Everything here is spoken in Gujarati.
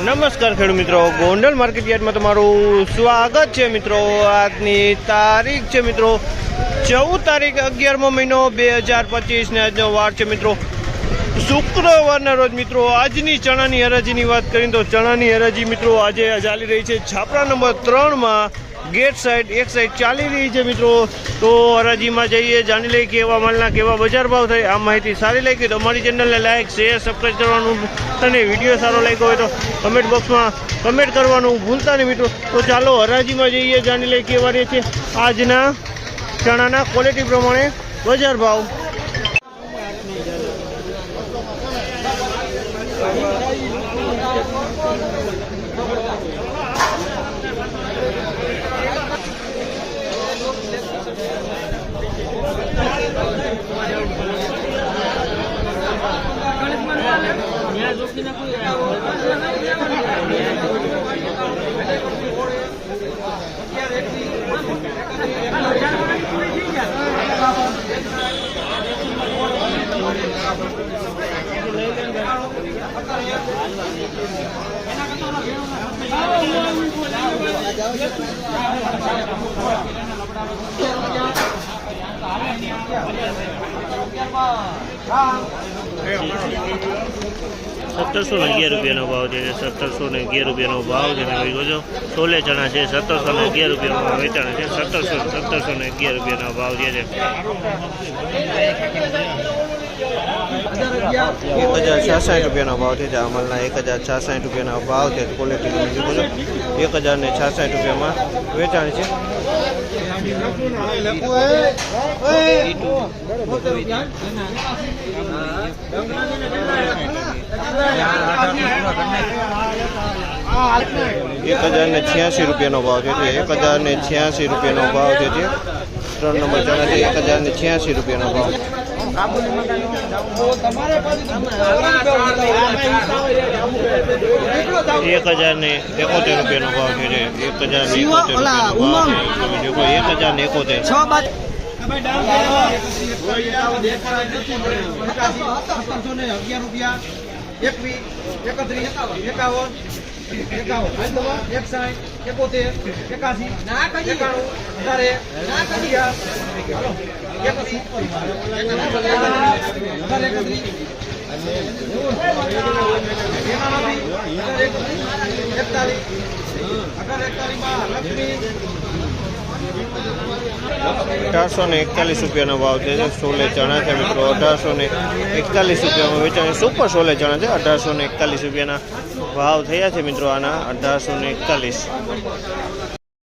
નમસ્કાર ખેડૂત મિત્રો, ગોંડલ માર્કેટ યાર્ડમાં તમારું સ્વાગત છે મિત્રો। આજની તારીખ છે મિત્રો 14 તારીખ 11મો મહિનો 2025 ને આજનો વાર છે મિત્રો શુક્રવારના રોજ મિત્રો। આજની ચણાની હરાજીની વાત કરીએ તો ચણાની હરાજી મિત્રો આજે ચાલી રહી છે છાપરા નંબર 3માં गेट साइड एक साइड चाली रही है मित्रों। तो हराजी में जाइए जानी ली केवा मालना केवा बजार भाव थे। आ माहिती सारी लगी तो अमरी चेनल ने लाइक शेर सब्सक्राइब करने विडियो सारो लग्यो हो तो कमेंट बॉक्स में कमेंट करवानुं भूलता नहीं मित्रों। तो चलो हराजी में जाइए जानी ली केवा रही है आजना चणाना क्वॉलिटी प्रमाणे बजार भाव। 1711 રૂપિયાનો ભાવ છે। 1711 રૂપિયાનો ભાવ છે। જો સોલે ચણા છે 1711 રૂપિયામાં વેચાણ છે। 1711 રૂપિયાનો ભાવ છે। 1066 રૂપિયાનો ભાવ છે। અમલના 1066 રૂપિયાનો ભાવ છે। ક્વોલિટી જોજો 1066 રૂપિયામાં વેચાણ છે। ₹1086 રૂપિયાનો ભાવ છે। 1086 રૂપિયાનો ભાવ છે। 3 નંબર ચણા છે 1086 રૂપિયાનો ભાવ। 1071 રૂપિયાનો ભાવ છે। 1071 ₹1841 રૂપિયાનો ભાવ છે। સોલે ચણા છે મિત્રો 1841 રૂપિયામાં વેચાણ। સુપર સોલે ચણા છે 1841 રૂપિયાના ભાવ થયા છે મિત્રો। આના 1841।